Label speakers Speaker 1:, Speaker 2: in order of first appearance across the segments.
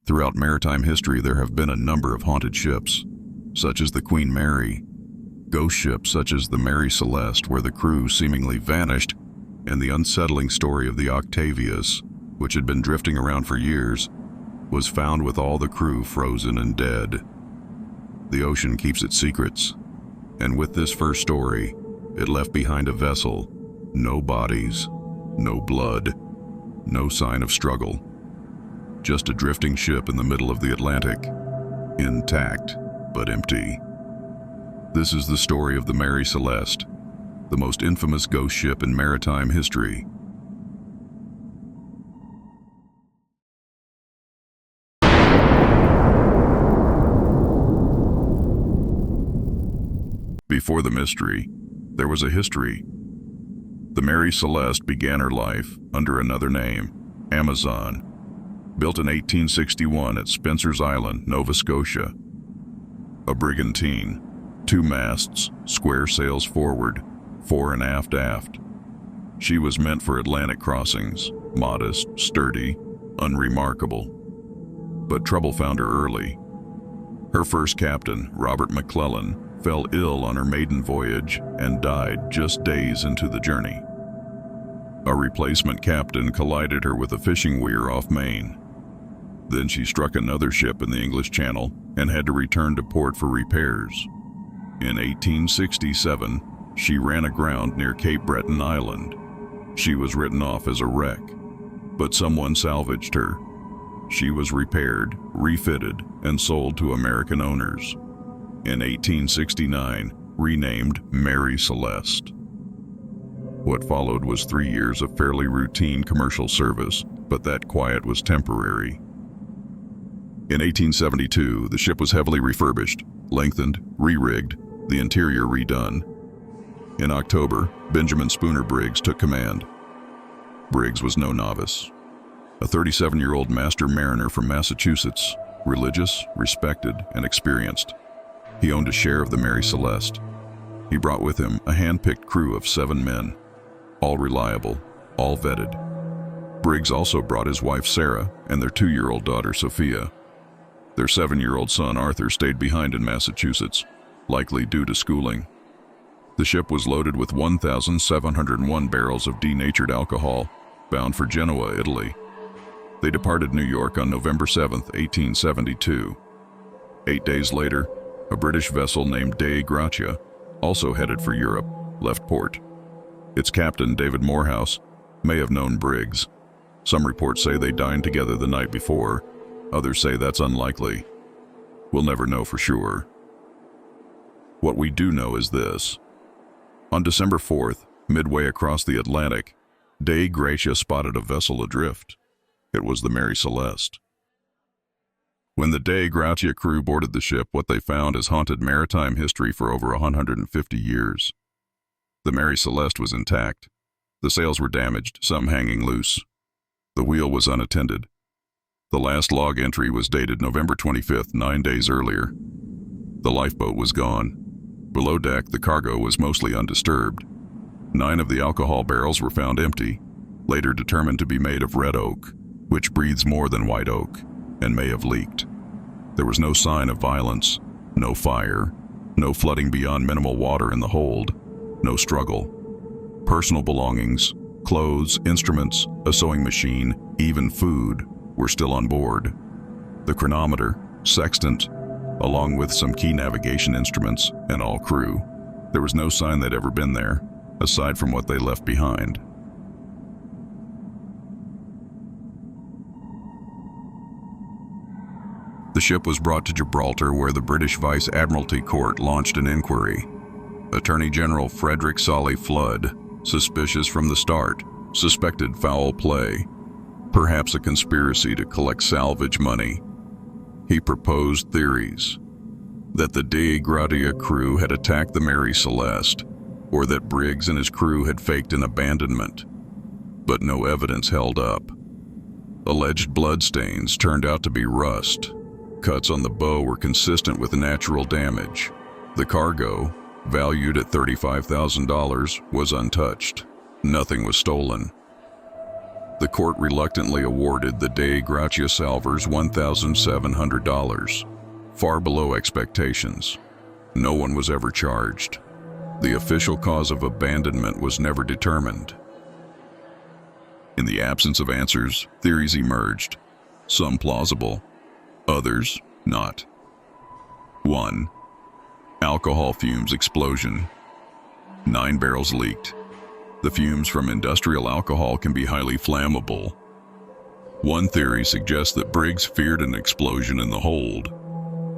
Speaker 1: Throughout maritime history, there have been a number of haunted ships, such as the Queen Mary, ghost ships such as the Mary Celeste, where the crew seemingly vanished, and the unsettling story of the Octavius, which had been drifting around for years, was found with all the crew frozen and dead. The ocean keeps its secrets, and with this first story, it left behind a vessel, no bodies, no blood, no sign of struggle. Just a drifting ship in the middle of the Atlantic, intact but empty. This is the story of the Mary Celeste, the most infamous ghost ship in maritime history. Before the mystery, there was a history. The Mary Celeste began her life under another name, Amazon, built in 1861 at Spencer's Island, Nova Scotia. A brigantine, 2 masts, square sails forward, fore and aft. She was meant for Atlantic crossings, modest, sturdy, unremarkable. But trouble found her early. Her first captain, Robert McClellan, fell ill on her maiden voyage and died just days into the journey. A replacement captain collided her with a fishing weir off Maine. Then she struck another ship in the English Channel and had to return to port for repairs. In 1867, she ran aground near Cape Breton Island. She was written off as a wreck, but someone salvaged her. She was repaired, refitted, and sold to American owners. In 1869, renamed Mary Celeste. What followed was 3 years of fairly routine commercial service, but that quiet was temporary. In 1872, the ship was heavily refurbished, lengthened, re-rigged, the interior redone. In October, Benjamin Spooner Briggs took command. Briggs was no novice. A 37-year-old master mariner from Massachusetts, religious, respected, and experienced. He owned a share of the Mary Celeste. He brought with him a hand-picked crew of 7 men, all reliable, all vetted. Briggs also brought his wife Sarah and their 2-year-old daughter Sophia. Their 7-year-old son Arthur stayed behind in Massachusetts, likely due to schooling. The ship was loaded with 1,701 barrels of denatured alcohol, bound for Genoa, Italy. They departed New York on November 7, 1872. 8 days later, a British vessel named Dei Gratia, also headed for Europe, left port. Its captain, David Morehouse, may have known Briggs. Some reports say they dined together the night before. Others say that's unlikely. We'll never know for sure. What we do know is this. On December 4th, midway across the Atlantic, Dei Gratia spotted a vessel adrift. It was the Mary Celeste. When the Dei Gratia crew boarded the ship, what they found has haunted maritime history for over 150 years. The Mary Celeste was intact. The sails were damaged, some hanging loose. The wheel was unattended. The last log entry was dated November 25th, 9 days earlier. The lifeboat was gone. Below deck, the cargo was mostly undisturbed. 9 of the alcohol barrels were found empty, later determined to be made of red oak, which breathes more than white oak, and may have leaked. There was no sign of violence, no fire, no flooding beyond minimal water in the hold, no struggle. Personal belongings, clothes, instruments, a sewing machine, even food, were still on board. The chronometer, sextant, along with some key navigation instruments, and all crew. There was no sign they'd ever been there, aside from what they left behind. The ship was brought to Gibraltar, where the British Vice Admiralty Court launched an inquiry. Attorney General Frederick Solly Flood, suspicious from the start, suspected foul play, perhaps a conspiracy to collect salvage money. He proposed theories that the Dei Gratia crew had attacked the Mary Celeste, or that Briggs and his crew had faked an abandonment. But no evidence held up. Alleged bloodstains turned out to be rust. Cuts on the bow were consistent with natural damage. The cargo, valued at $35,000, was untouched. Nothing was stolen. The court reluctantly awarded the De Gracia Salvers $1,700, far below expectations. No one was ever charged. The official cause of abandonment was never determined. In the absence of answers, theories emerged, some plausible, others not. 1. Alcohol fumes explosion. 9 barrels leaked. The fumes from industrial alcohol can be highly flammable. One theory suggests that Briggs feared an explosion in the hold.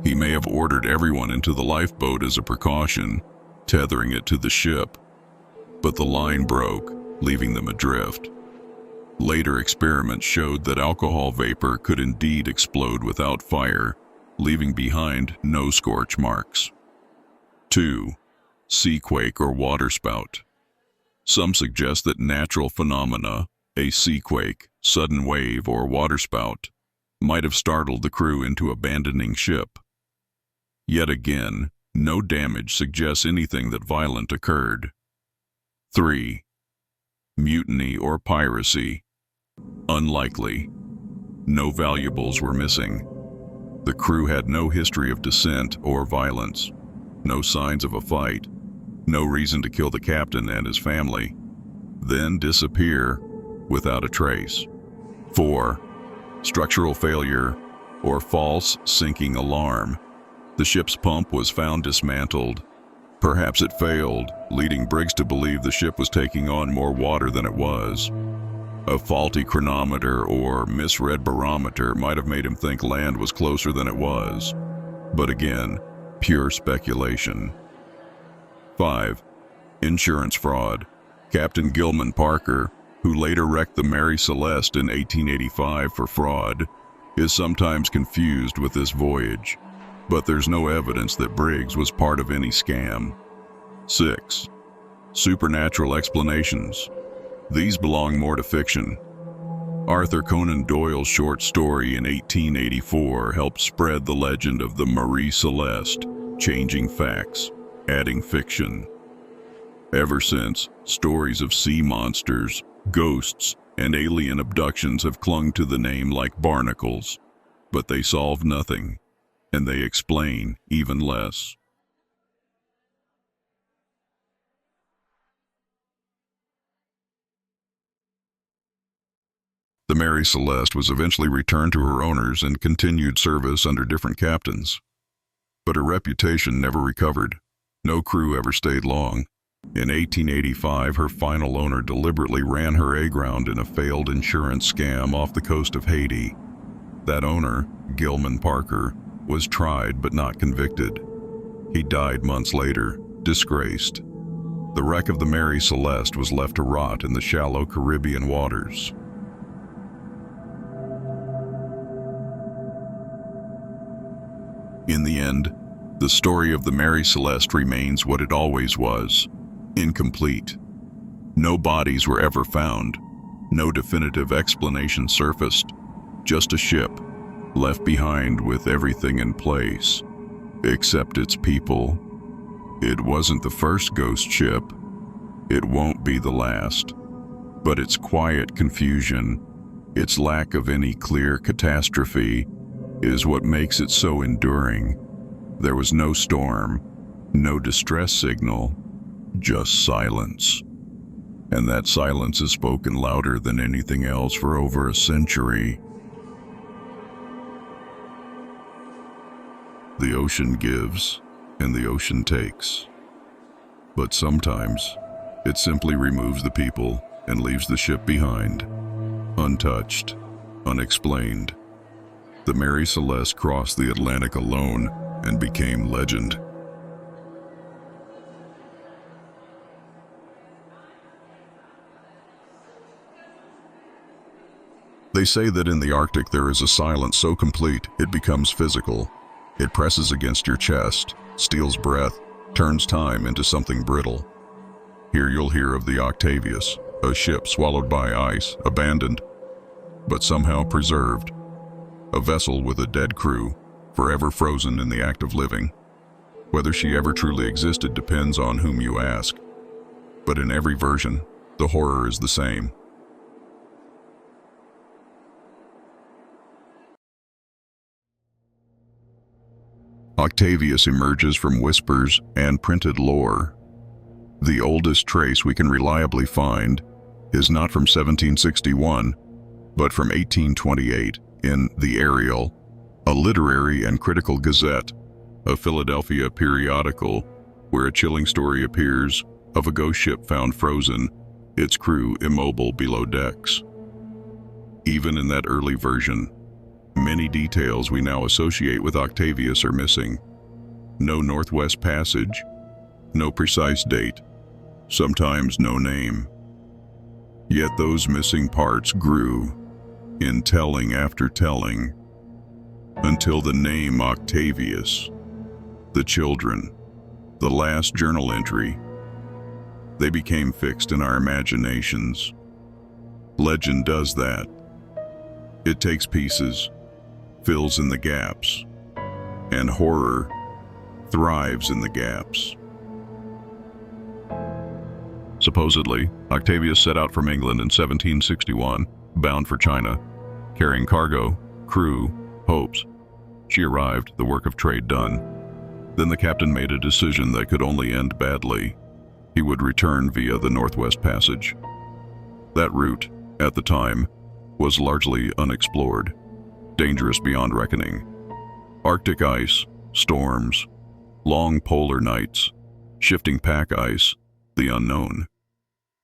Speaker 1: He may have ordered everyone into the lifeboat as a precaution, tethering it to the ship, but the line broke, leaving them adrift. Later experiments showed that alcohol vapor could indeed explode without fire, leaving behind no scorch marks. 2. Seaquake or waterspout. Some suggest that natural phenomena, a seaquake, sudden wave, or waterspout, might have startled the crew into abandoning ship. Yet again, no damage suggests anything that violent occurred. 3. Mutiny or piracy. Unlikely. No valuables were missing. The crew had no history of dissent or violence, no signs of a fight, no reason to kill the captain and his family, then disappear without a trace. 4. Structural failure or false sinking alarm. The ship's pump was found dismantled. Perhaps it failed, leading Briggs to believe the ship was taking on more water than it was. A faulty chronometer or misread barometer might have made him think land was closer than it was. But again, pure speculation. 5. Insurance fraud. Captain Gilman Parker, who later wrecked the Mary Celeste in 1885 for fraud, is sometimes confused with this voyage, but there's no evidence that Briggs was part of any scam. 6. Supernatural explanations. These belong more to fiction. Arthur Conan Doyle's short story in 1884 helped spread the legend of the Marie Celeste, changing facts, adding fiction. Ever since, stories of sea monsters, ghosts, and alien abductions have clung to the name like barnacles, but they solve nothing, and they explain even less. The Mary Celeste was eventually returned to her owners and continued service under different captains. But her reputation never recovered. No crew ever stayed long. In 1885, her final owner deliberately ran her aground in a failed insurance scam off the coast of Haiti. That owner, Gilman Parker, was tried but not convicted. He died months later, disgraced. The wreck of the Mary Celeste was left to rot in the shallow Caribbean waters. In the end, the story of the Mary Celeste remains what it always was, incomplete. No bodies were ever found, no definitive explanation surfaced, just a ship left behind with everything in place, except its people. It wasn't the first ghost ship, it won't be the last, but its quiet confusion, its lack of any clear catastrophe, is what makes it so enduring. There was no storm, no distress signal, just silence. And that silence is spoken louder than anything else for over a century. The ocean gives, and the ocean takes. But sometimes, it simply removes the people and leaves the ship behind, untouched, unexplained. The Mary Celeste crossed the Atlantic alone and became legend. They say that in the Arctic there is a silence so complete it becomes physical. It presses against your chest, steals breath, turns time into something brittle. Here you'll hear of the Octavius, a ship swallowed by ice, abandoned, but somehow preserved. A vessel with a dead crew, forever frozen in the act of living. Whether she ever truly existed depends on whom you ask. But in every version, the horror is the same. Octavius emerges from whispers and printed lore. The oldest trace we can reliably find is not from 1761, but from 1828 in The Ariel, a literary and critical gazette, a Philadelphia periodical, where a chilling story appears of a ghost ship found frozen, its crew immobile below decks. Even in that early version, many details we now associate with Octavius are missing. No Northwest Passage, no precise date, sometimes no name. Yet those missing parts grew, in telling after telling, until the name Octavius, the children, the last journal entry, they became fixed in our imaginations. Legend does that. It takes pieces, fills in the gaps, and horror thrives in the gaps. Supposedly, Octavius set out from England in 1761, bound for China, carrying cargo, crew, hopes. She arrived, the work of trade done. Then the captain made a decision that could only end badly. He would return via the Northwest Passage. That route, at the time, was largely unexplored, dangerous beyond reckoning. Arctic ice, storms, long polar nights, shifting pack ice, the unknown.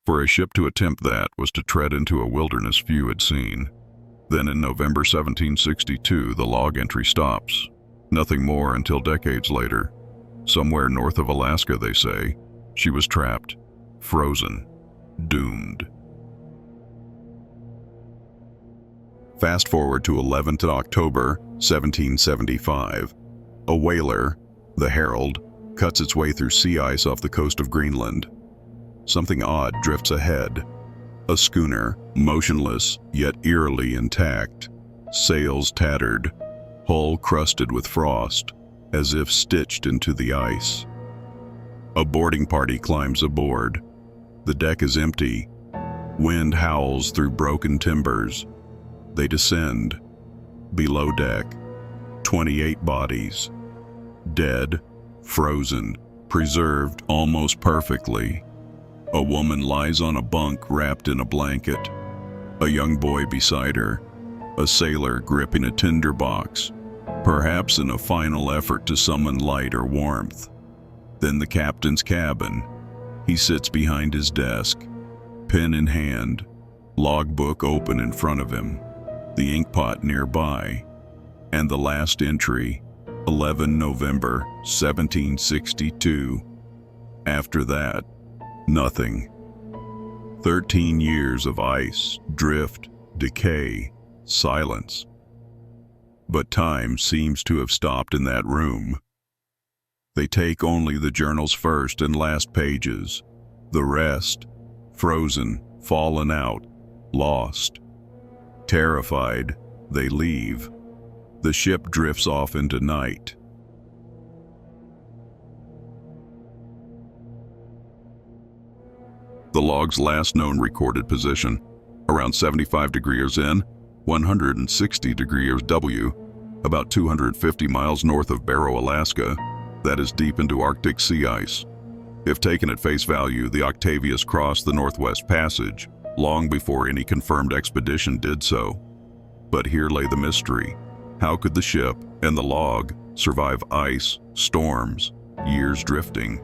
Speaker 1: For a ship to attempt that was to tread into a wilderness few had seen. Then in November 1762, the log entry stops. Nothing more until decades later. Somewhere north of Alaska, they say, she was trapped, frozen, doomed. Fast forward to 11th October 1775. A whaler, the Herald, cuts its way through sea ice off the coast of Greenland. Something odd drifts ahead. A schooner, motionless yet eerily intact, sails tattered, hull crusted with frost, as if stitched into the ice. A boarding party climbs aboard. The deck is empty. Wind howls through broken timbers. They descend. Below deck, 28 bodies. Dead, frozen, preserved almost perfectly. A woman lies on a bunk wrapped in a blanket. A young boy beside her. A sailor gripping a tinderbox, perhaps in a final effort to summon light or warmth. Then the captain's cabin. He sits behind his desk, pen in hand, logbook open in front of him, the inkpot nearby, and the last entry, 11 November 1762. After that, nothing. 13 years of ice, drift, decay, silence. But time seems to have stopped in that room. They take only the journal's first and last pages. The rest, frozen, fallen out, lost. Terrified, they leave. The ship drifts off into night. The log's last known recorded position, around 75 degrees N, 160 degrees W, about 250 miles north of Barrow, Alaska, that is deep into Arctic sea ice. If taken at face value, the Octavius crossed the Northwest Passage long before any confirmed expedition did so. But here lay the mystery. How could the ship and the log survive ice, storms, years drifting?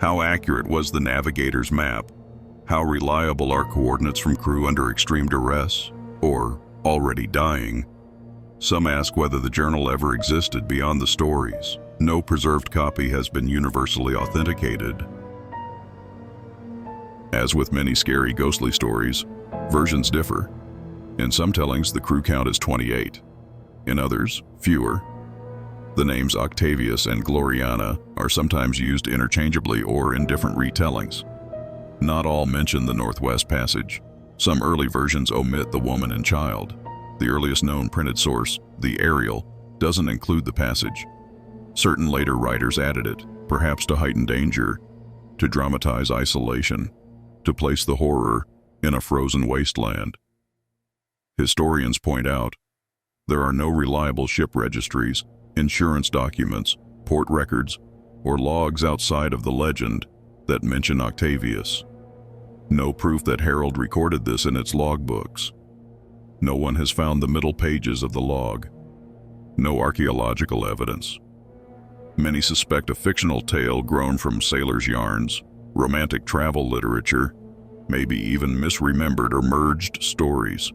Speaker 1: How accurate was the navigator's map? How reliable are coordinates from crew under extreme duress, or already dying? Some ask whether the journal ever existed beyond the stories. No preserved copy has been universally authenticated. As with many scary ghostly stories, versions differ. In some tellings, the crew count is 28. In others, fewer. The names Octavius and Gloriana are sometimes used interchangeably or in different retellings. Not all mention the Northwest Passage. Some early versions omit the woman and child. The earliest known printed source, The Ariel, doesn't include the passage. Certain later writers added it, perhaps to heighten danger, to dramatize isolation, to place the horror in a frozen wasteland. Historians point out, there are no reliable ship registries, insurance documents, port records, or logs outside of the legend that mention Octavius. No proof that Herald recorded this in its logbooks. No one has found the middle pages of the log. No archaeological evidence. Many suspect a fictional tale grown from sailors' yarns, romantic travel literature, maybe even misremembered or merged stories.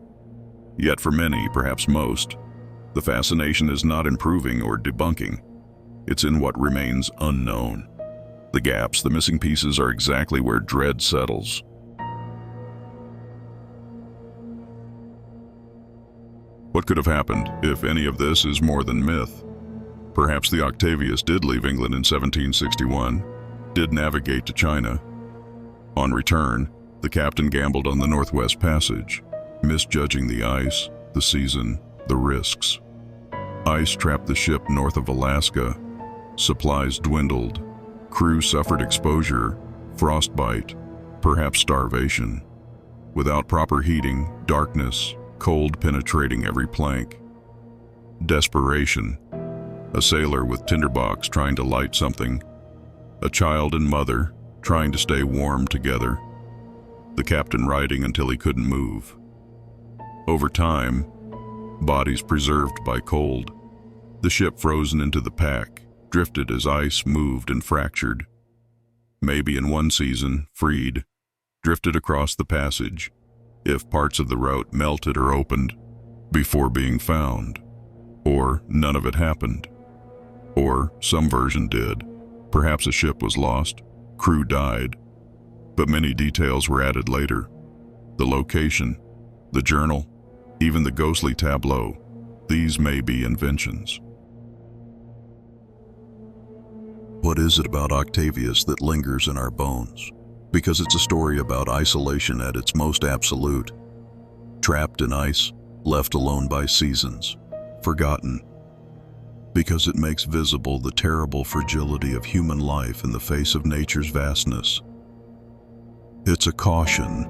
Speaker 1: Yet for many, perhaps most, the fascination is not improving or debunking. It's in what remains unknown. The gaps, the missing pieces are exactly where dread settles. What could have happened if any of this is more than myth? Perhaps the Octavius did leave England in 1761, did navigate to China. On return, the captain gambled on the Northwest Passage, misjudging the ice, the season, the risks. Ice trapped the ship north of Alaska. Supplies dwindled. Crew suffered exposure, frostbite, perhaps starvation. Without proper heating, darkness, cold penetrating every plank. Desperation. A sailor with tinderbox trying to light something. A child and mother trying to stay warm together. The captain riding until he couldn't move. Over time, bodies preserved by cold. The ship frozen into the pack, drifted as ice moved and fractured. Maybe in one season, freed, drifted across the passage, if parts of the route melted or opened, before being found. Or none of it happened. Or some version did. Perhaps a ship was lost, crew died, but many details were added later. The location, the journal, even the ghostly tableau, these may be inventions. What is it about Octavius that lingers in our bones? Because it's a story about isolation at its most absolute. Trapped in ice, left alone by seasons, forgotten. Because it makes visible the terrible fragility of human life in the face of nature's vastness. It's a caution.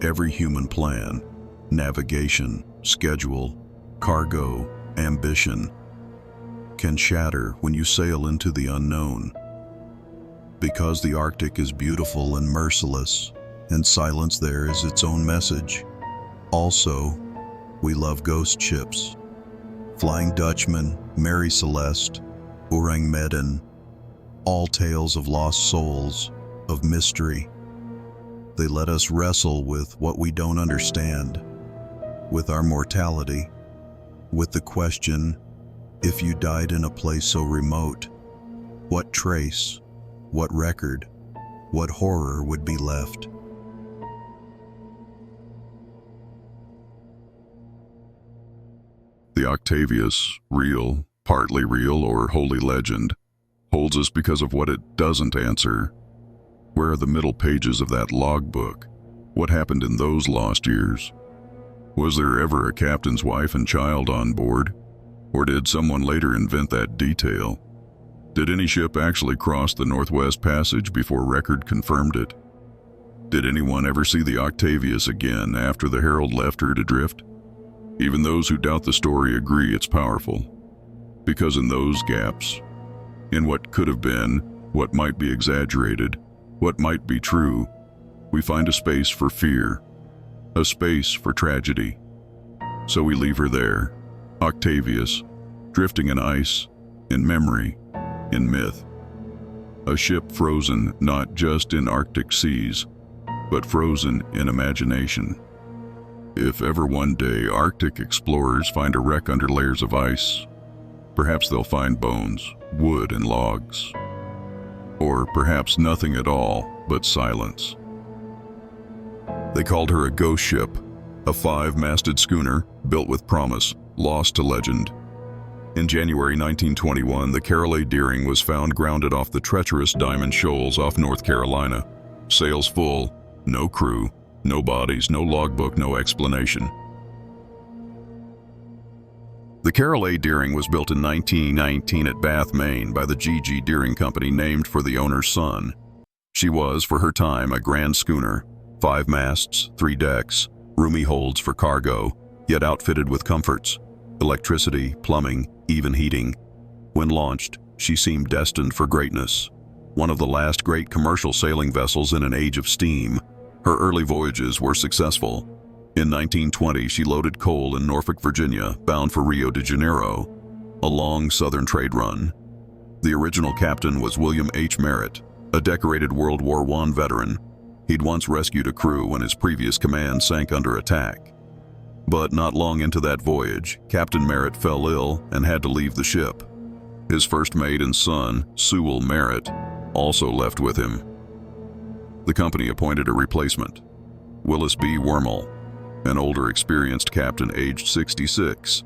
Speaker 1: Every human plan, navigation, schedule, cargo, ambition, can shatter when you sail into the unknown. Because the Arctic is beautiful and merciless, and silence there is its own message. Also, we love ghost ships. Flying Dutchman, Mary Celeste, Orang Medan, all tales of lost souls, of mystery. They let us wrestle with what we don't understand, with our mortality, with the question, if you died in a place so remote, what trace, what record, what horror would be left? The Octavius, real, partly real, or wholly legend, holds us because of what it doesn't answer. Where are the middle pages of that logbook? What happened in those lost years? Was there ever a captain's wife and child on board? Or did someone later invent that detail? Did any ship actually cross the Northwest Passage before record confirmed it? Did anyone ever see the Octavius again after the Herald left her to drift? Even those who doubt the story agree it's powerful. Because in those gaps, in what could have been, what might be exaggerated, what might be true, we find a space for fear, a space for tragedy. So we leave her there, Octavius, drifting in ice, in memory, in myth. A ship frozen not just in Arctic seas, but frozen in imagination. If ever one day Arctic explorers find a wreck under layers of ice, perhaps they'll find bones, wood, and logs. Or perhaps nothing at all but silence. They called her a ghost ship, a 5-masted schooner built with promise, lost to legend. In January 1921, the Carol A. Deering was found grounded off the treacherous Diamond Shoals off North Carolina. Sails full, no crew, no bodies, no logbook, no explanation. The Carol A. Deering was built in 1919 at Bath, Maine by the G.G. Deering Company, named for the owner's son. She was, for her time, a grand schooner, 5 masts, 3 decks, roomy holds for cargo, yet outfitted with comforts, electricity, plumbing, even heating. When launched, she seemed destined for greatness. One of the last great commercial sailing vessels in an age of steam, her early voyages were successful. In 1920, she loaded coal in Norfolk, Virginia, bound for Rio de Janeiro, a long southern trade run. The original captain was William H. Merritt, a decorated World War I veteran. He'd once rescued a crew when his previous command sank under attack. But not long into that voyage, Captain Merritt fell ill and had to leave the ship. His first mate and son, Sewell Merritt, also left with him. The company appointed a replacement, Willis B. Wormel, an older experienced captain aged 66,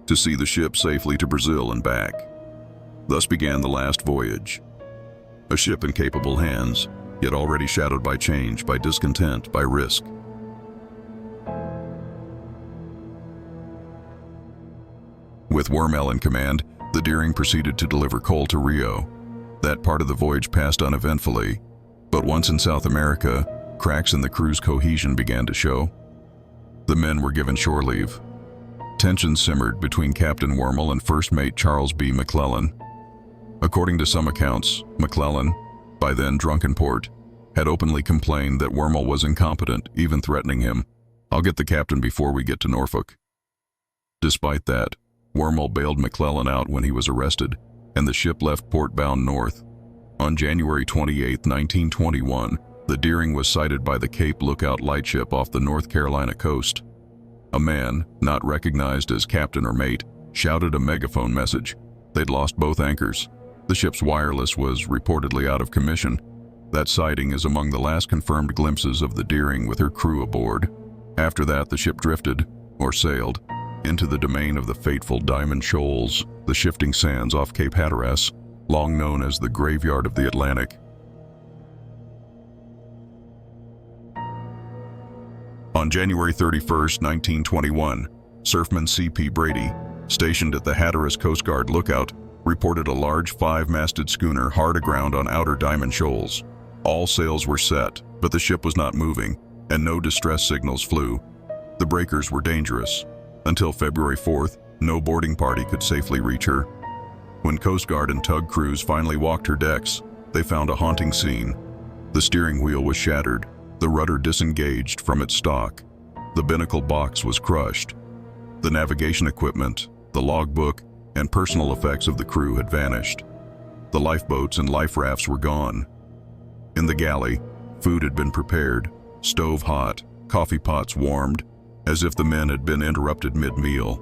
Speaker 1: to see the ship safely to Brazil and back. Thus began the last voyage. A ship in capable hands, yet already shadowed by change, by discontent, by risk. With Wormel in command, the Deering proceeded to deliver coal to Rio. That part of the voyage passed uneventfully, but once in South America, cracks in the crew's cohesion began to show. The men were given shore leave. Tensions simmered between Captain Wormel and First Mate Charles B. McClellan. According to some accounts, McClellan, by then drunk in port, had openly complained that Wormel was incompetent, even threatening him, "I'll get the captain before we get to Norfolk." Despite that, Wormel bailed McClellan out when he was arrested, and the ship left port bound north. On January 28, 1921, the Deering was sighted by the Cape Lookout lightship off the North Carolina coast. A man, not recognized as captain or mate, shouted a megaphone message. They'd lost both anchors. The ship's wireless was reportedly out of commission. That sighting is among the last confirmed glimpses of the Deering with her crew aboard. After that, the ship drifted, or sailed, into the domain of the fateful Diamond Shoals, the shifting sands off Cape Hatteras, long known as the graveyard of the Atlantic. On January 31, 1921, Surfman C.P. Brady, stationed at the Hatteras Coast Guard lookout, reported a large 5-masted schooner hard aground on outer Diamond Shoals. All sails were set, but the ship was not moving, and no distress signals flew. The breakers were dangerous. Until February 4th, no boarding party could safely reach her. When Coast Guard and tug crews finally walked her decks, they found a haunting scene. The steering wheel was shattered, the rudder disengaged from its stock, the binnacle box was crushed. The navigation equipment, the logbook, and personal effects of the crew had vanished. The lifeboats and life rafts were gone. In the galley, food had been prepared, stove hot, coffee pots warmed, as if the men had been interrupted mid-meal.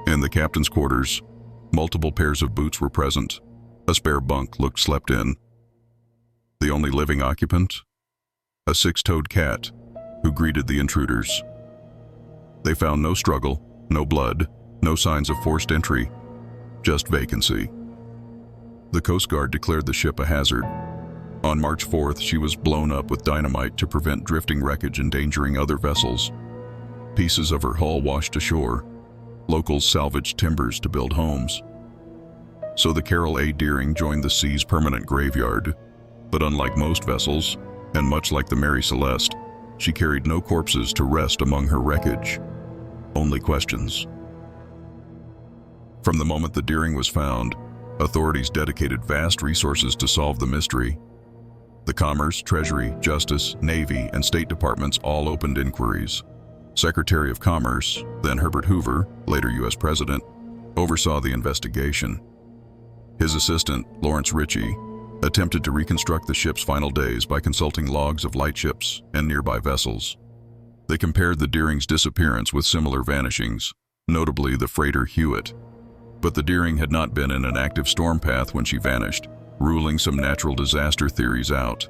Speaker 1: In the captain's quarters, multiple pairs of boots were present. A spare bunk looked slept in. The only living occupant? A 6-toed cat, who greeted the intruders. They found no struggle, no blood, no signs of forced entry, just vacancy. The Coast Guard declared the ship a hazard. On March 4th, she was blown up with dynamite to prevent drifting wreckage endangering other vessels. Pieces of her hull washed ashore. Locals salvaged timbers to build homes. So the Carroll A. Deering joined the sea's permanent graveyard. But unlike most vessels, and much like the Mary Celeste, she carried no corpses to rest among her wreckage. Only questions. From the moment the Deering was found, authorities dedicated vast resources to solve the mystery. The Commerce, Treasury, Justice, Navy, and State Departments all opened inquiries. Secretary of Commerce, then Herbert Hoover, later U.S. President, oversaw the investigation. His assistant, Lawrence Ritchie, attempted to reconstruct the ship's final days by consulting logs of lightships and nearby vessels. They compared the Deering's disappearance with similar vanishings, notably the freighter Hewitt. But the Deering had not been in an active storm path when she vanished, ruling some natural disaster theories out.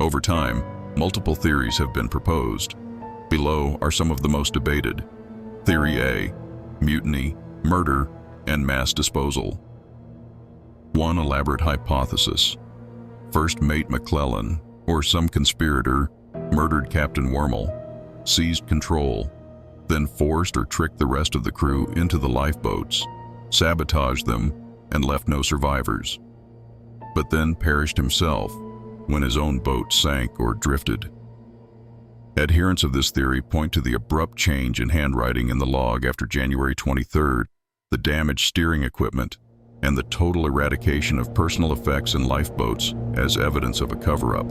Speaker 1: Over time, multiple theories have been proposed. Below are some of the most debated. Theory A: mutiny, murder, and mass disposal. One elaborate hypothesis: First Mate McClellan, or some conspirator, murdered Captain Wormel, seized control, then forced or tricked the rest of the crew into the lifeboats, sabotaged them, and left no survivors. But then perished himself when his own boat sank or drifted. Adherents of this theory point to the abrupt change in handwriting in the log after January 23rd, the damaged steering equipment, and the total eradication of personal effects in lifeboats as evidence of a cover-up.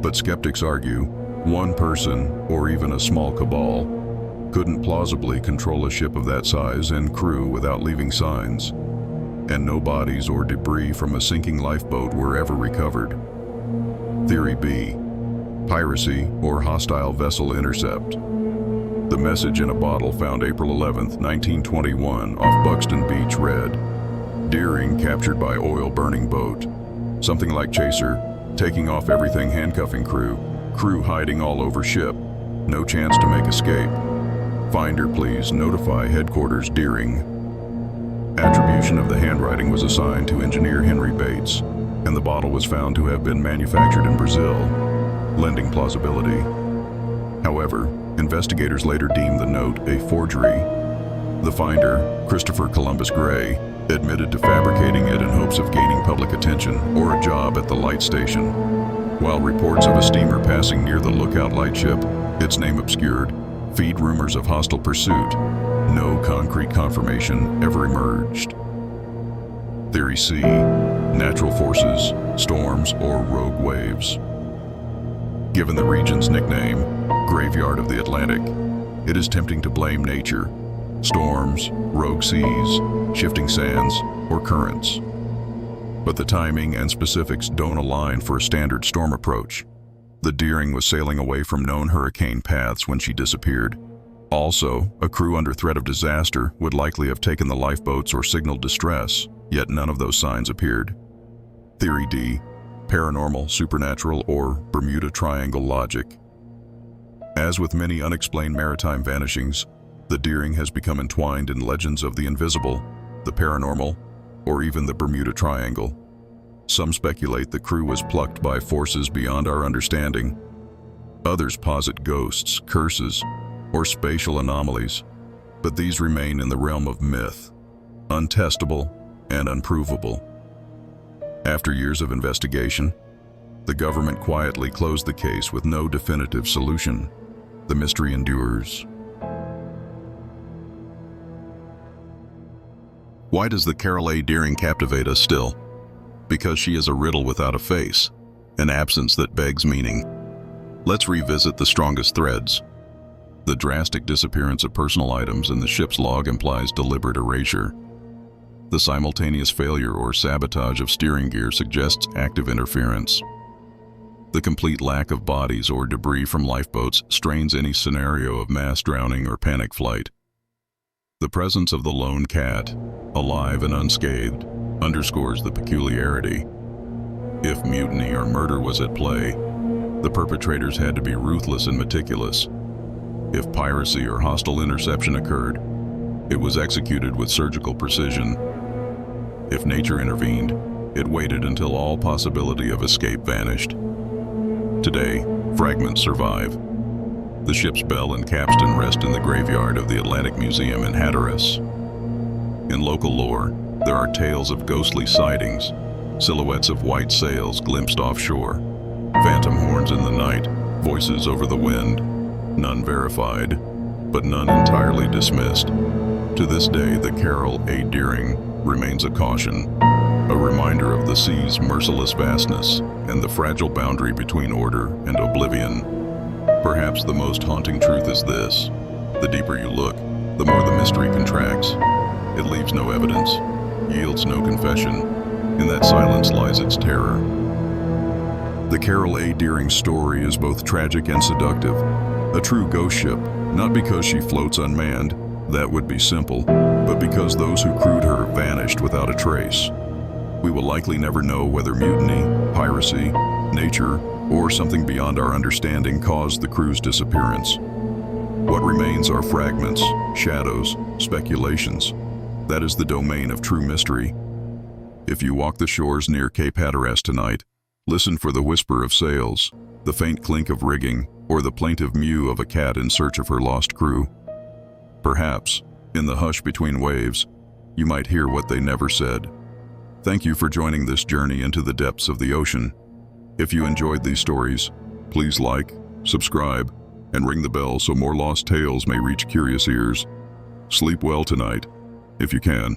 Speaker 1: But skeptics argue, one person, or even a small cabal, couldn't plausibly control a ship of that size and crew without leaving signs, and no bodies or debris from a sinking lifeboat were ever recovered. Theory B: piracy or hostile vessel intercept. The message in a bottle found April 11, 1921 off Buxton Beach read, "Deering captured by oil-burning boat. Something like chaser, taking off everything, handcuffing crew hiding all over ship, no chance to make escape. Finder please notify headquarters Deering." Attribution of the handwriting was assigned to engineer Henry Bates, and the bottle was found to have been manufactured in Brazil, lending plausibility. However, investigators later deemed the note a forgery. The finder, Christopher Columbus Gray, admitted to fabricating it in hopes of gaining public attention or a job at the light station. While reports of a steamer passing near the lookout lightship, its name obscured, feed rumors of hostile pursuit, no concrete confirmation ever emerged. Theory C: natural forces, storms, or rogue waves. Given the region's nickname, Graveyard of the Atlantic, it is tempting to blame nature, storms, rogue seas, shifting sands, or currents. But the timing and specifics don't align for a standard storm approach. The Deering was sailing away from known hurricane paths when she disappeared. Also, a crew under threat of disaster would likely have taken the lifeboats or signaled distress, yet none of those signs appeared. Theory D: paranormal, supernatural, or Bermuda Triangle logic. As with many unexplained maritime vanishings, the Deering has become entwined in legends of the invisible, the paranormal, or even the Bermuda Triangle. Some speculate the crew was plucked by forces beyond our understanding. Others posit ghosts, curses, or spatial anomalies, but these remain in the realm of myth, untestable and unprovable. After years of investigation, the government quietly closed the case with no definitive solution. The mystery endures. Why does the Carol A. Deering captivate us still? Because she is a riddle without a face, an absence that begs meaning. Let's revisit the strongest threads. The drastic disappearance of personal items in the ship's log implies deliberate erasure. The simultaneous failure or sabotage of steering gear suggests active interference. The complete lack of bodies or debris from lifeboats strains any scenario of mass drowning or panic flight. The presence of the lone cat, alive and unscathed, underscores the peculiarity. If mutiny or murder was at play, the perpetrators had to be ruthless and meticulous. If piracy or hostile interception occurred, it was executed with surgical precision. If nature intervened, it waited until all possibility of escape vanished. Today, fragments survive. The ship's bell and capstan rest in the graveyard of the Atlantic Museum in Hatteras. In local lore, there are tales of ghostly sightings, silhouettes of white sails glimpsed offshore, phantom horns in the night, voices over the wind, none verified, but none entirely dismissed. To this day, the Carol A. Deering remains a caution, a reminder of the sea's merciless vastness and the fragile boundary between order and oblivion. Perhaps the most haunting truth is this: the deeper you look, the more the mystery contracts. It leaves no evidence, yields no confession. In that silence lies its terror. The Carol A. Deering story is both tragic and seductive. A true ghost ship, not because she floats unmanned, that would be simple, but because those who crewed her vanished without a trace. We will likely never know whether mutiny, piracy, nature, or something beyond our understanding caused the crew's disappearance. What remains are fragments, shadows, speculations. That is the domain of true mystery. If you walk the shores near Cape Hatteras tonight, listen for the whisper of sails, the faint clink of rigging, or the plaintive mew of a cat in search of her lost crew. Perhaps, in the hush between waves, you might hear what they never said. Thank you for joining this journey into the depths of the ocean. If you enjoyed these stories, please like, subscribe, and ring the bell so more lost tales may reach curious ears. Sleep well tonight, if you can.